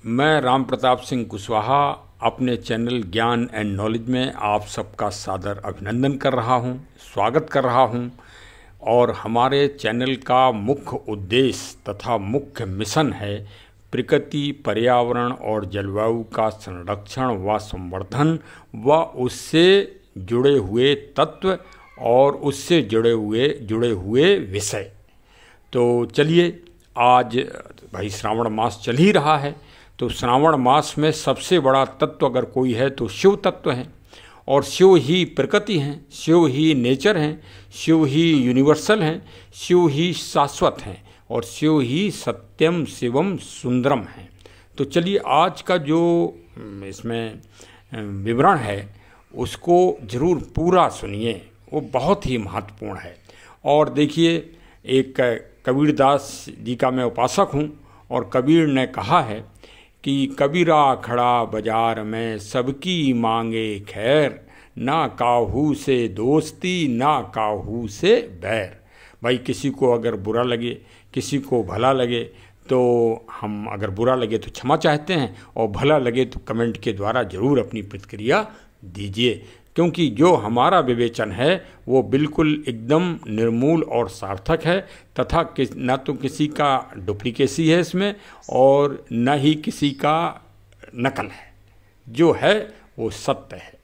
मैं राम प्रताप सिंह कुशवाहा अपने चैनल ज्ञान एंड नॉलेज में आप सबका सादर अभिनंदन कर रहा हूं, स्वागत कर रहा हूं। और हमारे चैनल का मुख्य उद्देश्य तथा मुख्य मिशन है प्रकृति, पर्यावरण और जलवायु का संरक्षण व संवर्धन व उससे जुड़े हुए तत्व और उससे जुड़े हुए विषय। तो चलिए, आज भाई श्रावण मास चल ही रहा है, तो श्रावण मास में सबसे बड़ा तत्व अगर कोई है तो शिव तत्व है। और शिव ही प्रकृति हैं, शिव ही नेचर हैं, शिव ही यूनिवर्सल हैं, शिव ही शाश्वत हैं और शिव ही सत्यम शिवम सुंदरम हैं। तो चलिए, आज का जो इसमें विवरण है उसको ज़रूर पूरा सुनिए, वो बहुत ही महत्वपूर्ण है। और देखिए, एक कबीरदास जी का मैं उपासक हूँ और कबीर ने कहा है कि कबीरा खड़ा बाजार में सबकी मांगे खैर, ना काहू से दोस्ती ना काहू से बैर। भाई, किसी को अगर बुरा लगे, किसी को भला लगे, तो हम अगर बुरा लगे तो क्षमा चाहते हैं और भला लगे तो कमेंट के द्वारा ज़रूर अपनी प्रतिक्रिया दीजिए, क्योंकि जो हमारा विवेचन है वो बिल्कुल एकदम निर्मूल और सार्थक है तथा न तो किसी का डुप्लीकेसी है इसमें और न ही किसी का नकल है। जो है वो सत्य है।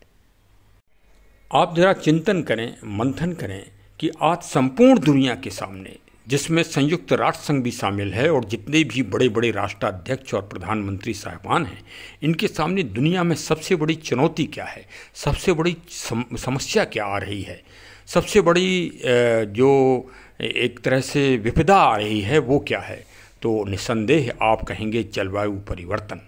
आप जरा चिंतन करें, मंथन करें कि आज संपूर्ण दुनिया के सामने, जिसमें संयुक्त राष्ट्र संघ भी शामिल है और जितने भी बड़े बड़े राष्ट्राध्यक्ष और प्रधानमंत्री साहिबान हैं, इनके सामने दुनिया में सबसे बड़ी चुनौती क्या है, सबसे बड़ी समस्या क्या आ रही है, सबसे बड़ी जो एक तरह से विपदा आ रही है वो क्या है? तो निस्संदेह आप कहेंगे जलवायु परिवर्तन।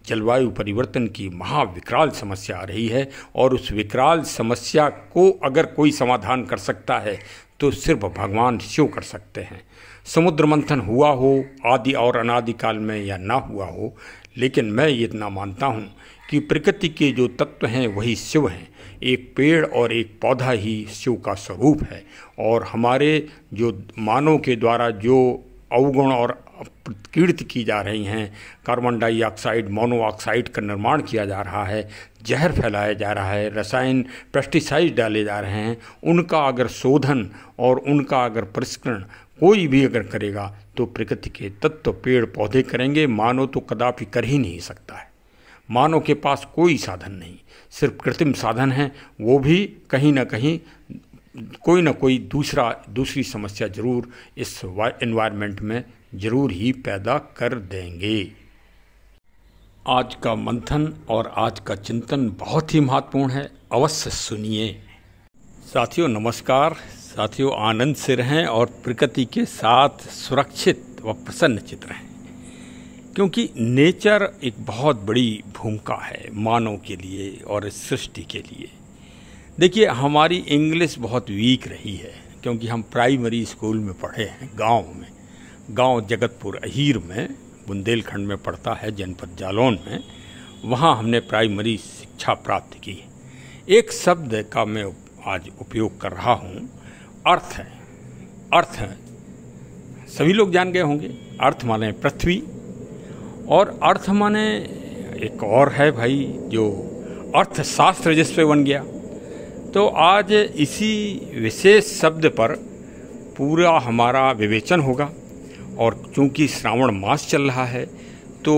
जलवायु परिवर्तन की महाविकराल समस्या आ रही है और उस विकराल समस्या को अगर कोई समाधान कर सकता है तो सिर्फ भगवान शिव कर सकते हैं। समुद्र मंथन हुआ हो आदि और अनादि काल में या ना हुआ हो, लेकिन मैं ये इतना मानता हूँ कि प्रकृति के जो तत्व हैं वही शिव हैं। एक पेड़ और एक पौधा ही शिव का स्वरूप है। और हमारे जो मानव के द्वारा जो अवगुण और कीर्ति की जा रही हैं, कार्बन डाइऑक्साइड, मोनोऑक्साइड का निर्माण किया जा रहा है, जहर फैलाया जा रहा है, रसायन पेस्टिसाइड डाले जा रहे हैं, उनका अगर शोधन और उनका अगर परिष्करण कोई भी अगर करेगा तो प्रकृति के तत्व पेड़ पौधे करेंगे। मानव तो कदापि कर ही नहीं सकता है। मानव के पास कोई साधन नहीं, सिर्फ कृत्रिम साधन हैं। वो भी कहीं ना कहीं कोई ना कोई दूसरी समस्या ज़रूर इस एनवायरनमेंट में ज़रूर ही पैदा कर देंगे। आज का मंथन और आज का चिंतन बहुत ही महत्वपूर्ण है, अवश्य सुनिए। साथियों नमस्कार। साथियों, आनंद से रहें और प्रकृति के साथ सुरक्षित व प्रसन्नचित रहें, क्योंकि नेचर एक बहुत बड़ी भूमिका है मानव के लिए और इस सृष्टि के लिए। देखिए, हमारी इंग्लिश बहुत वीक रही है, क्योंकि हम प्राइमरी स्कूल में पढ़े हैं गांव में। गांव जगतपुर अहीर में बुंदेलखंड में पड़ता है, जनपद जालौन में। वहाँ हमने प्राइमरी शिक्षा प्राप्त की है। एक शब्द का मैं आज उपयोग कर रहा हूँ, अर्थ है। अर्थ सभी लोग जान गए होंगे। अर्थ माने पृथ्वी और अर्थ माने एक और है भाई, जो अर्थशास्त्र जिस पे बन गया। तो आज इसी विशेष शब्द पर पूरा हमारा विवेचन होगा। और चूंकि श्रावण मास चल रहा है तो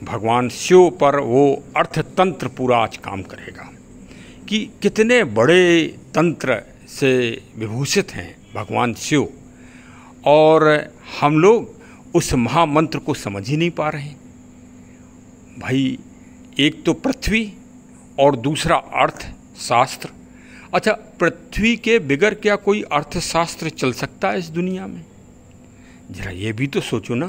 भगवान शिव पर वो अर्थतंत्र पूरा आज काम करेगा कि कितने बड़े तंत्र से विभूषित हैं भगवान शिव, और हम लोग उस महामंत्र को समझ ही नहीं पा रहे हैं। भाई, एक तो पृथ्वी और दूसरा अर्थशास्त्र। अच्छा, पृथ्वी के बिगर क्या कोई अर्थशास्त्र चल सकता है इस दुनिया में? जरा ये भी तो सोचो ना।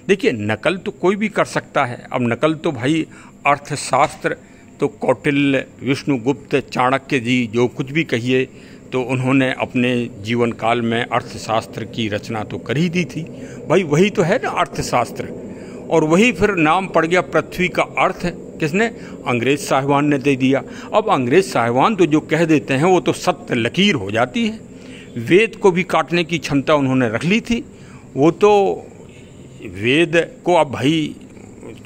देखिए, नकल तो कोई भी कर सकता है। अब नकल तो भाई अर्थशास्त्र तो कौटिल्य, विष्णुगुप्त, चाणक्य जी जो कुछ भी कहिए, तो उन्होंने अपने जीवन काल में अर्थशास्त्र की रचना तो कर ही दी थी। भाई, वही तो है ना अर्थशास्त्र। और वही फिर नाम पड़ गया पृथ्वी का अर्थ। किसने? अंग्रेज साहिबान ने दे दिया। अब अंग्रेज साहिबान तो जो कह देते हैं वो तो सत्य लकीर हो जाती है। वेद को भी काटने की क्षमता उन्होंने रख ली थी। वो तो वेद को अब भाई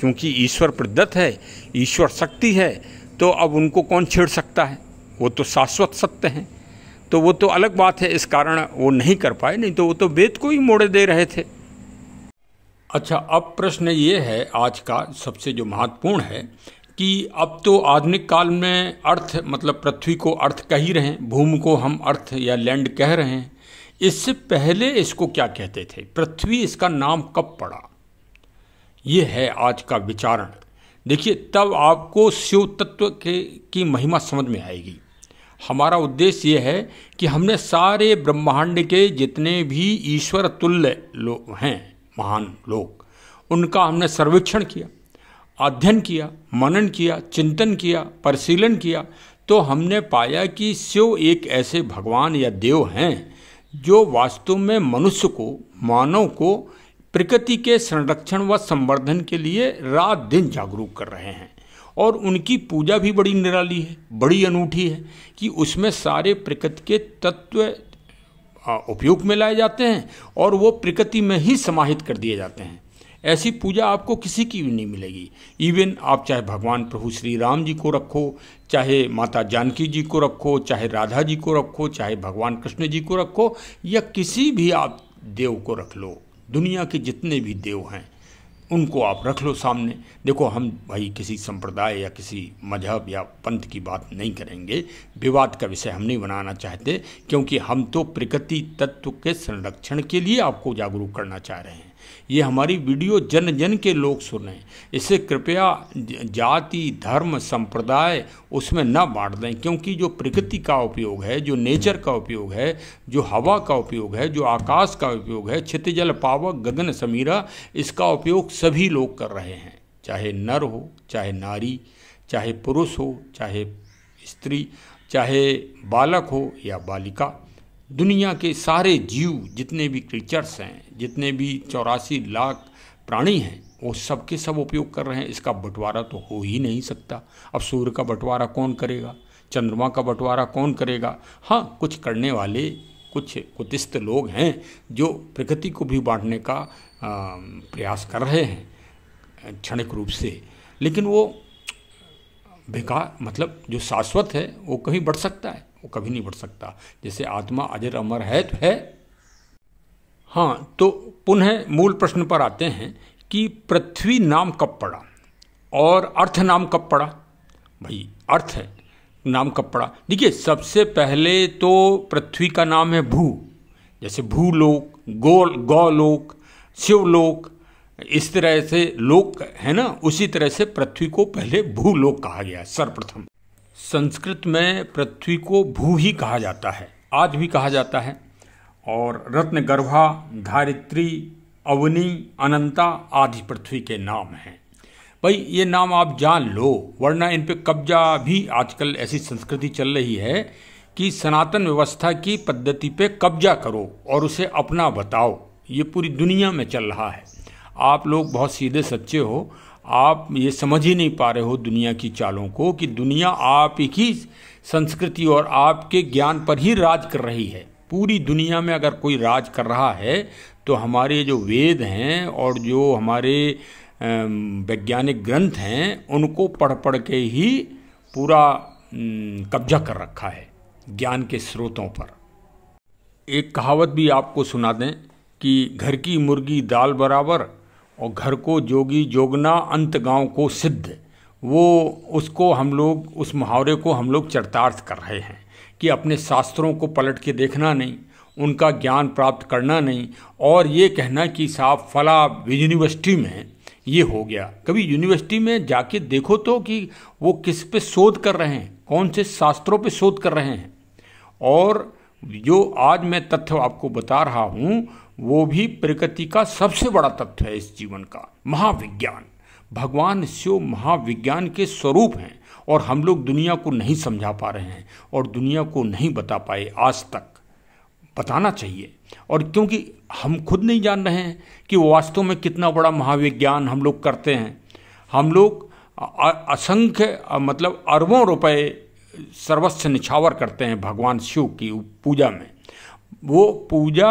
क्योंकि ईश्वर प्रदत्त है, ईश्वर शक्ति है, तो अब उनको कौन छेड़ सकता है? वो तो शाश्वत सत्य हैं, तो वो तो अलग बात है, इस कारण वो नहीं कर पाए, नहीं तो वो तो वेद को ही मोड़े दे रहे थे। अच्छा, अब प्रश्न ये है आज का सबसे जो महत्वपूर्ण है कि अब तो आधुनिक काल में अर्थ मतलब पृथ्वी को अर्थ कह ही रहे हैं, भूमि को हम अर्थ या लैंड कह रहे हैं। इससे पहले इसको क्या कहते थे? पृथ्वी इसका नाम कब पड़ा? ये है आज का विचारण। देखिए, तब आपको शिव तत्व की महिमा समझ में आएगी। हमारा उद्देश्य ये है कि हमने सारे ब्रह्मांड के जितने भी ईश्वर तुल्य लोग हैं, महान लोग, उनका हमने सर्वेक्षण किया, अध्ययन किया, मनन किया, चिंतन किया, परिशीलन किया, तो हमने पाया कि शिव एक ऐसे भगवान या देव हैं जो वास्तव में मनुष्य को, मानव को प्रकृति के संरक्षण व संवर्धन के लिए रात दिन जागरूक कर रहे हैं। और उनकी पूजा भी बड़ी निराली है, बड़ी अनूठी है कि उसमें सारे प्रकृति के तत्व उपयोग में लाए जाते हैं और वो प्रकृति में ही समाहित कर दिए जाते हैं। ऐसी पूजा आपको किसी की भी नहीं मिलेगी। इवन आप चाहे भगवान प्रभु श्री राम जी को रखो, चाहे माता जानकी जी को रखो, चाहे राधा जी को रखो, चाहे भगवान कृष्ण जी को रखो, या किसी भी आप देव को रख लो, दुनिया के जितने भी देव हैं उनको आप रख लो सामने। देखो, हम भाई किसी संप्रदाय या किसी मजहब या पंथ की बात नहीं करेंगे, विवाद का विषय हम नहीं बनाना चाहते, क्योंकि हम तो प्रकृति तत्व के संरक्षण के लिए आपको जागरूक करना चाह रहे हैं। ये हमारी वीडियो जन जन के लोग सुने, इसे कृपया जाति धर्म संप्रदाय उसमें न बांट दें, क्योंकि जो प्रकृति का उपयोग है, जो नेचर का उपयोग है, जो हवा का उपयोग है, जो आकाश का उपयोग है, क्षितिजल पावक गगन समीरा, इसका उपयोग सभी लोग कर रहे हैं, चाहे नर हो, चाहे नारी, चाहे पुरुष हो, चाहे स्त्री, चाहे बालक हो या बालिका। दुनिया के सारे जीव जितने भी क्रीचर्स हैं, जितने भी 84 लाख प्राणी हैं, वो सब के सब उपयोग कर रहे हैं। इसका बंटवारा तो हो ही नहीं सकता। अब सूर्य का बंटवारा कौन करेगा? चंद्रमा का बंटवारा कौन करेगा? हाँ, कुछ करने वाले कुछ कुतिस्त लोग हैं जो प्रकृति को भी बांटने का प्रयास कर रहे हैं क्षणिक रूप से, लेकिन वो बेकार, मतलब जो शाश्वत है वो कहीं बढ़ सकता है? वो कभी नहीं बढ़ सकता। जैसे आत्मा अजर अमर है तो है। हाँ, तो पुनः मूल प्रश्न पर आते हैं कि पृथ्वी नाम कब पड़ा और अर्थ नाम कब पड़ा? भाई, अर्थ है नाम कब पड़ा? देखिए, सबसे पहले तो पृथ्वी का नाम है भू, जैसे भूलोक, गौलोक, शिवलोक, इस तरह से लोक है ना, उसी तरह से पृथ्वी को पहले भूलोक कहा गया सर्वप्रथम। संस्कृत में पृथ्वी को भू ही कहा जाता है, आज भी कहा जाता है। और रत्नगर्भा, धारित्री, अवनी, अनंता आदि पृथ्वी के नाम हैं। भाई, ये नाम आप जान लो, वरना इन पे कब्जा भी आजकल ऐसी संस्कृति चल रही है कि सनातन व्यवस्था की पद्धति पे कब्जा करो और उसे अपना बताओ। ये पूरी दुनिया में चल रहा है। आप लोग बहुत सीधे सच्चे हो, आप ये समझ ही नहीं पा रहे हो दुनिया की चालों को कि दुनिया आप ही संस्कृति और आपके ज्ञान पर ही राज कर रही है। पूरी दुनिया में अगर कोई राज कर रहा है तो हमारे जो वेद हैं और जो हमारे वैज्ञानिक ग्रंथ हैं उनको पढ़ पढ़ के ही पूरा कब्जा कर रखा है ज्ञान के स्रोतों पर। एक कहावत भी आपको सुना दें कि घर की मुर्गी दाल बराबर और घर को जोगी जोगना अंत गांव को सिद्ध। वो उसको हम लोग, उस मुहावरे को हम लोग चरितार्थ कर रहे हैं कि अपने शास्त्रों को पलट के देखना नहीं, उनका ज्ञान प्राप्त करना नहीं और ये कहना कि साहब फला यूनिवर्सिटी में ये हो गया। कभी यूनिवर्सिटी में जाके देखो तो कि वो किस पे शोध कर रहे हैं, कौन से शास्त्रों पे शोध कर रहे हैं। और जो आज मैं तथ्य आपको बता रहा हूँ वो भी प्रकृति का सबसे बड़ा तथ्य है इस जीवन का। महाविज्ञान, भगवान शिव महाविज्ञान के स्वरूप हैं और हम लोग दुनिया को नहीं समझा पा रहे हैं और दुनिया को नहीं बता पाए आज तक। बताना चाहिए, और क्योंकि हम खुद नहीं जान रहे हैं कि वास्तव में कितना बड़ा महाविज्ञान हम लोग करते हैं। हम लोग असंख्य मतलब अरबों रुपए सर्वस्व निछावर करते हैं भगवान शिव की पूजा में, वो पूजा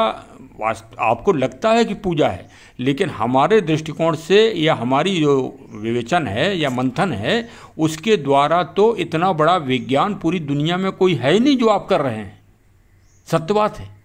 आपको लगता है कि पूजा है, लेकिन हमारे दृष्टिकोण से या हमारी जो विवेचन है या मंथन है उसके द्वारा तो इतना बड़ा विज्ञान पूरी दुनिया में कोई है ही नहीं जो आप कर रहे हैं। सत्य बात है।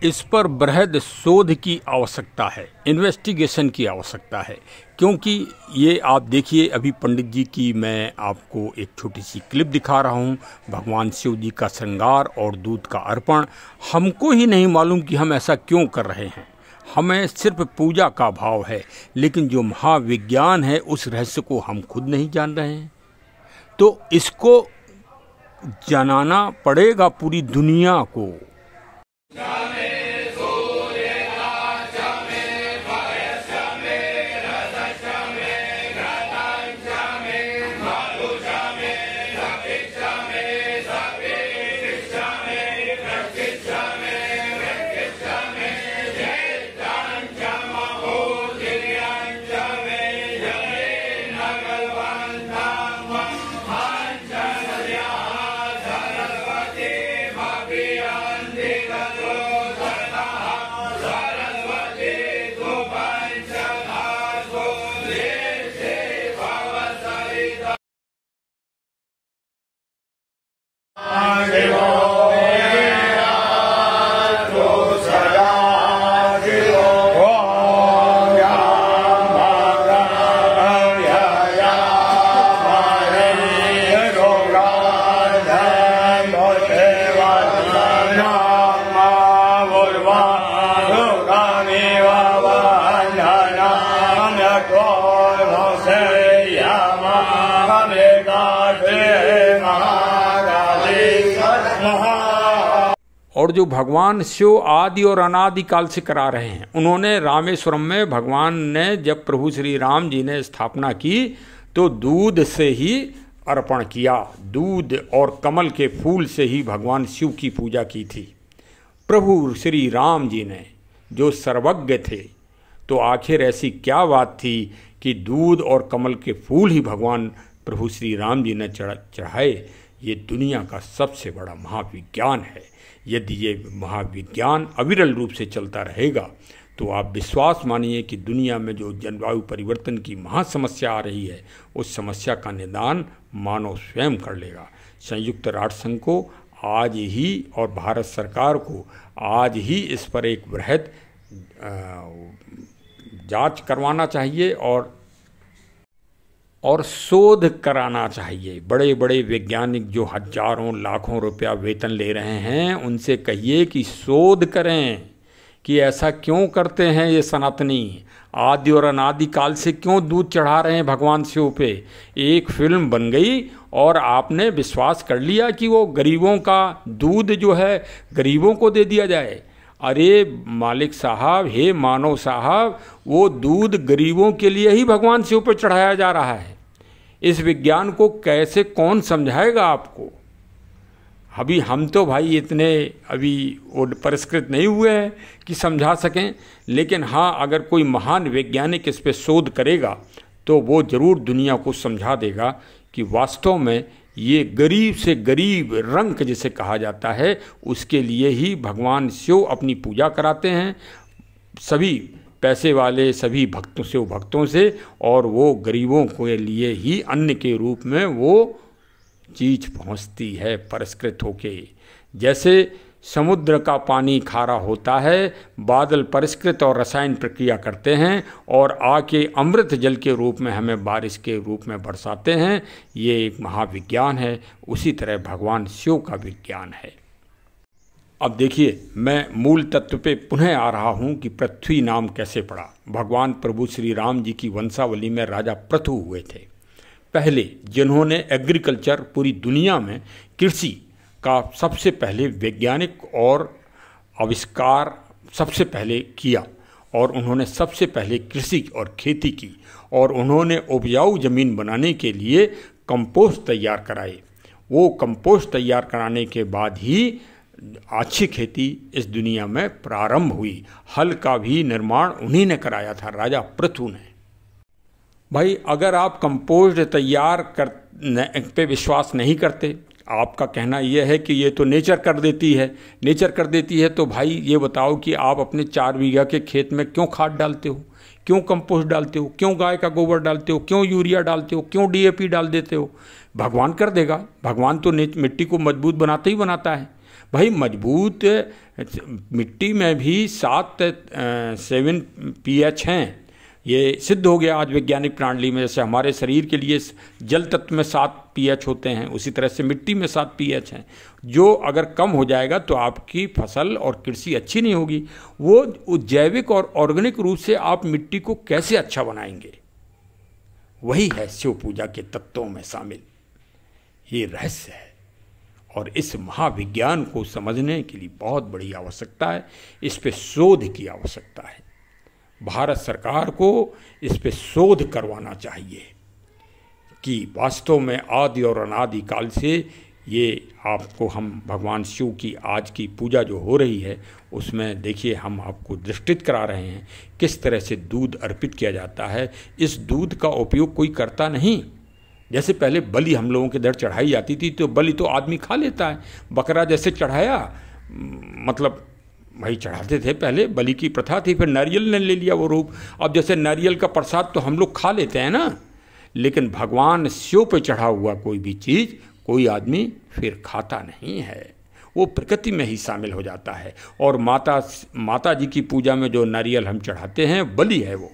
इस पर बृहद शोध की आवश्यकता है, इन्वेस्टिगेशन की आवश्यकता है, क्योंकि ये आप देखिए, अभी पंडित जी की मैं आपको एक छोटी सी क्लिप दिखा रहा हूँ, भगवान शिव जी का श्रृंगार और दूध का अर्पण। हमको ही नहीं मालूम कि हम ऐसा क्यों कर रहे हैं, हमें सिर्फ पूजा का भाव है, लेकिन जो महाविज्ञान है उस रहस्य को हम खुद नहीं जान रहे हैं। तो इसको जानना पड़ेगा पूरी दुनिया को। और जो भगवान शिव आदि और अनादि काल से करा रहे हैं, उन्होंने रामेश्वरम में भगवान ने जब प्रभु श्री राम जी ने स्थापना की तो दूध से ही अर्पण किया, दूध और कमल के फूल से ही भगवान शिव की पूजा की थी। प्रभु श्री राम जी ने जो सर्वज्ञ थे, तो आखिर ऐसी क्या बात थी कि दूध और कमल के फूल ही भगवान प्रभु श्री राम जी ने चढ़ाए। ये दुनिया का सबसे बड़ा महाविज्ञान है। यदि ये महाविज्ञान अविरल रूप से चलता रहेगा तो आप विश्वास मानिए कि दुनिया में जो जलवायु परिवर्तन की महासमस्या आ रही है, उस समस्या का निदान मानव स्वयं कर लेगा। संयुक्त राष्ट्र संघ को आज ही और भारत सरकार को आज ही इस पर एक बृहद जांच करवाना चाहिए और शोध कराना चाहिए। बड़े बड़े वैज्ञानिक जो हजारों लाखों रुपया वेतन ले रहे हैं, उनसे कहिए कि शोध करें कि ऐसा क्यों करते हैं ये सनातनी, आदि और अनादि काल से क्यों दूध चढ़ा रहे हैं भगवान शिव पे। एक फिल्म बन गई और आपने विश्वास कर लिया कि वो गरीबों का दूध जो है गरीबों को दे दिया जाए। अरे मालिक साहब, हे मानव साहब, वो दूध गरीबों के लिए ही भगवान शिव पर चढ़ाया जा रहा है। इस विज्ञान को कैसे कौन समझाएगा आपको। अभी हम तो भाई इतने अभी परिष्कृत नहीं हुए हैं कि समझा सकें, लेकिन हाँ, अगर कोई महान वैज्ञानिक इस पर शोध करेगा तो वो ज़रूर दुनिया को समझा देगा कि वास्तव में ये गरीब से गरीब रंक जिसे कहा जाता है, उसके लिए ही भगवान शिव अपनी पूजा कराते हैं। सभी पैसे वाले सभी भक्तों से और वो गरीबों के लिए ही अन्न के रूप में वो चीज़ पहुंचती है परिष्कृत होके। जैसे समुद्र का पानी खारा होता है, बादल परिष्कृत और रसायन प्रक्रिया करते हैं और आके अमृत जल के रूप में हमें बारिश के रूप में बरसाते हैं। ये एक महाविज्ञान है। उसी तरह भगवान शिव का विज्ञान है। अब देखिए, मैं मूल तत्व पे पुनः आ रहा हूँ कि पृथ्वी नाम कैसे पड़ा। भगवान प्रभु श्री राम जी की वंशावली में राजा पृथु हुए थे पहले, जिन्होंने एग्रीकल्चर पूरी दुनिया में कृषि का सबसे पहले वैज्ञानिक और आविष्कार सबसे पहले किया। और उन्होंने सबसे पहले कृषि और खेती की और उन्होंने उपजाऊ ज़मीन बनाने के लिए कंपोस्ट तैयार कराए। वो कंपोस्ट तैयार कराने के बाद ही अच्छी खेती इस दुनिया में प्रारंभ हुई। हल का भी निर्माण उन्हीं ने कराया था, राजा पृथु ने। भाई, अगर आप कंपोस्ट तैयार पे विश्वास नहीं करते, आपका कहना यह है कि ये तो नेचर कर देती है, नेचर कर देती है। तो भाई ये बताओ कि आप अपने 4 बीघा के खेत में क्यों खाद डालते हो, क्यों कंपोस्ट डालते हो, क्यों गाय का गोबर डालते हो, क्यों यूरिया डालते हो, क्यों डीएपी डाल देते हो? भगवान कर देगा। भगवान तो मिट्टी को मजबूत बनाता ही बनाता है। भाई मजबूत मिट्टी में भी 7 pH हैं, ये सिद्ध हो गया आज वैज्ञानिक प्रणाली में। जैसे हमारे शरीर के लिए जल तत्व में 7 pH होते हैं, उसी तरह से मिट्टी में 7 pH हैं। जो अगर कम हो जाएगा तो आपकी फसल और कृषि अच्छी नहीं होगी। वो जैविक और ऑर्गेनिक रूप से आप मिट्टी को कैसे अच्छा बनाएंगे, वही है शिव पूजा के तत्वों में शामिल। ये रहस्य है और इस महाविज्ञान को समझने के लिए बहुत बड़ी आवश्यकता है। इस पे शोध की आवश्यकता है। भारत सरकार को इस पे शोध करवाना चाहिए कि वास्तव में आदि और अनादि काल से ये आपको हम भगवान शिव की आज की पूजा जो हो रही है उसमें देखिए हम आपको दृष्टित करा रहे हैं किस तरह से दूध अर्पित किया जाता है। इस दूध का उपयोग कोई करता नहीं। जैसे पहले बलि हम लोगों के दर चढ़ाई जाती थी तो बलि तो आदमी खा लेता है। बकरा जैसे चढ़ाया, मतलब भाई चढ़ाते थे, पहले बलि की प्रथा थी, फिर नारियल ने ले लिया वो रूप। अब जैसे नारियल का प्रसाद तो हम लोग खा लेते हैं ना, लेकिन भगवान शिव पे चढ़ा हुआ कोई भी चीज़ कोई आदमी फिर खाता नहीं है, वो प्रकृति में ही शामिल हो जाता है। और माता जी की पूजा में जो नारियल हम चढ़ाते हैं बलि है वो,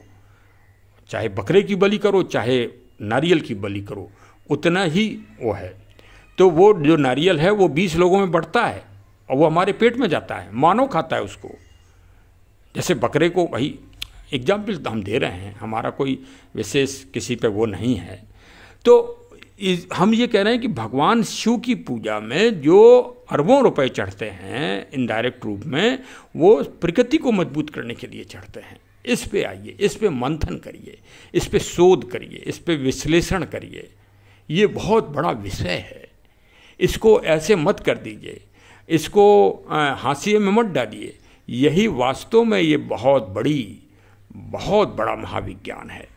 चाहे बकरे की बलि करो चाहे नारियल की बलि करो, उतना ही वो है। तो वो जो नारियल है वो 20 लोगों में बढ़ता है और वो हमारे पेट में जाता है, मानव खाता है उसको। जैसे बकरे को, वही एग्जाम्पल हम दे रहे हैं, हमारा कोई विशेष किसी पे वो नहीं है। तो हम ये कह रहे हैं कि भगवान शिव की पूजा में जो अरबों रुपए चढ़ते हैं इनडायरेक्ट रूप में, वो प्रकृति को मजबूत करने के लिए चढ़ते हैं। इस पे आइए, इस पे मंथन करिए, इस पे शोध करिए, इस पे विश्लेषण करिए। ये बहुत बड़ा विषय है, इसको ऐसे मत कर दीजिए, इसको हाशिए में मत डालिए। यही वास्तव में ये बहुत बड़ा महाविज्ञान है,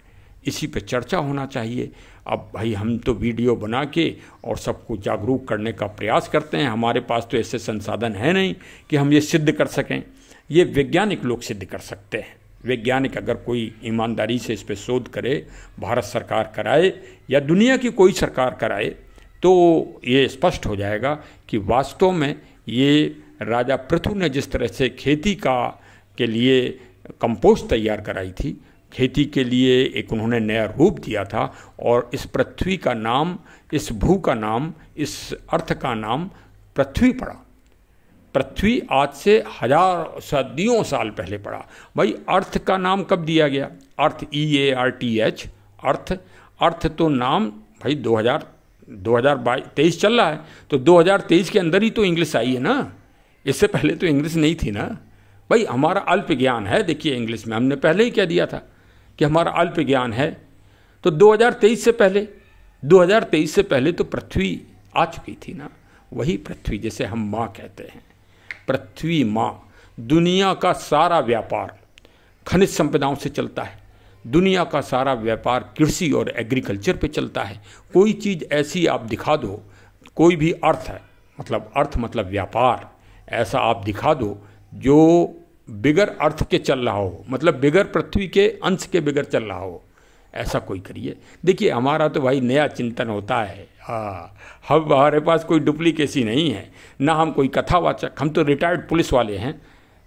इसी पे चर्चा होना चाहिए। अब भाई हम तो वीडियो बना के और सबको जागरूक करने का प्रयास करते हैं। हमारे पास तो ऐसे संसाधन है नहीं कि हम ये सिद्ध कर सकें, ये वैज्ञानिक लोग सिद्ध कर सकते हैं। वैज्ञानिक अगर कोई ईमानदारी से इस पे शोध करे, भारत सरकार कराए या दुनिया की कोई सरकार कराए, तो ये स्पष्ट हो जाएगा कि वास्तव में ये राजा पृथु ने जिस तरह से खेती के लिए कंपोस्ट तैयार कराई थी, खेती के लिए एक उन्होंने नया रूप दिया था, और इस पृथ्वी का नाम, इस भू का नाम, इस अर्थ का नाम पृथ्वी पड़ा। पृथ्वी आज से सदियों साल पहले पड़ा। भाई अर्थ का नाम कब दिया गया? अर्थ EARTH, अर्थ तो नाम भाई 2023 चल रहा है, तो 2023 के अंदर ही तो इंग्लिश आई है ना, इससे पहले तो इंग्लिश नहीं थी ना। भाई हमारा अल्प ज्ञान है, देखिए इंग्लिश में हमने पहले ही कह दिया था कि हमारा अल्प ज्ञान है। तो 2023 से पहले तो पृथ्वी आ चुकी थी ना, वही पृथ्वी जिसे हम माँ कहते हैं, पृथ्वी माँ। दुनिया का सारा व्यापार खनिज संपदाओं से चलता है, दुनिया का सारा व्यापार कृषि और एग्रीकल्चर पे चलता है। कोई चीज़ ऐसी आप दिखा दो, कोई भी अर्थ है, अर्थ मतलब व्यापार, ऐसा आप दिखा दो जो बिगर अर्थ के चल रहा हो, मतलब बिगर पृथ्वी के अंश के बिगर चल रहा हो, ऐसा कोई करिए। देखिए हमारा तो भाई नया चिंतन होता है। हमारे पास कोई डुप्लीकेसी नहीं है, ना हम कोई कथावाचक, हम तो रिटायर्ड पुलिस वाले हैं।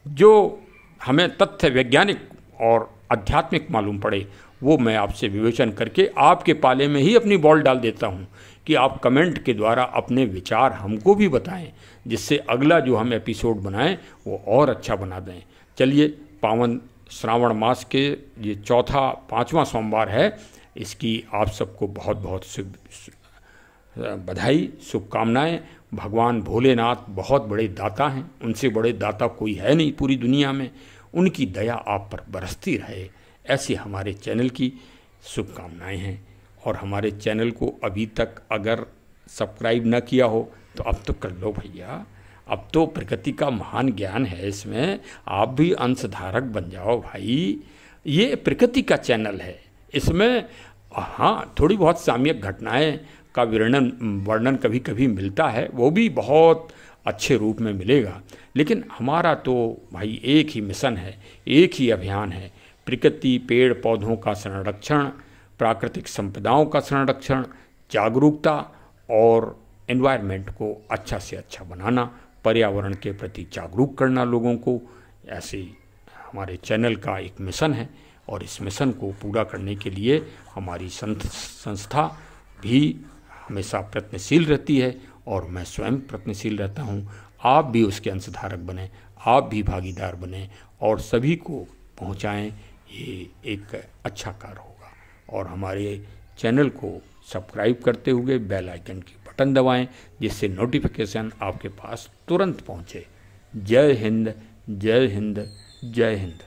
जो हमें तथ्य वैज्ञानिक और आध्यात्मिक मालूम पड़े वो मैं आपसे विवेचन करके आपके पाले में ही अपनी बॉल डाल देता हूँ कि आप कमेंट के द्वारा अपने विचार हमको भी बताएं, जिससे अगला जो हम एपिसोड बनाएं वो और अच्छा बना दें। चलिए, पावन श्रावण मास के ये 5वां सोमवार है, इसकी आप सबको बहुत बहुत बधाई, शुभकामनाएं। भगवान भोलेनाथ बहुत बड़े दाता हैं, उनसे बड़े दाता कोई है नहीं पूरी दुनिया में। उनकी दया आप पर बरसती रहे, ऐसी हमारे चैनल की शुभकामनाएं हैं। और हमारे चैनल को अभी तक अगर सब्सक्राइब न किया हो तो अब तो कर लो भैया, अब तो प्रकृति का महान ज्ञान है इसमें, आप भी अंशधारक बन जाओ भाई। ये प्रकृति का चैनल है, इसमें हाँ थोड़ी बहुत सामयिक घटनाएं का वर्णन कभी कभी मिलता है, वो भी बहुत अच्छे रूप में मिलेगा। लेकिन हमारा तो भाई एक ही मिशन है, एक ही अभियान है, प्रकृति पेड़ पौधों का संरक्षण, प्राकृतिक संपदाओं का संरक्षण, जागरूकता और एनवायरनमेंट को अच्छा से अच्छा बनाना, पर्यावरण के प्रति जागरूक करना लोगों को। ऐसे हमारे चैनल का एक मिशन है और इस मिशन को पूरा करने के लिए हमारी संस्था भी हमेशा प्रयत्नशील रहती है और मैं स्वयं प्रयत्नशील रहता हूँ। आप भी उसके अंशधारक बने, आप भी भागीदार बने और सभी को पहुँचाएँ, ये एक अच्छा कार्य होगा। और हमारे चैनल को सब्सक्राइब करते हुए बेल आइकन की बटन दबाएं, जिससे नोटिफिकेशन आपके पास तुरंत पहुँचे। जय हिंद, जय हिंद, जय हिंद।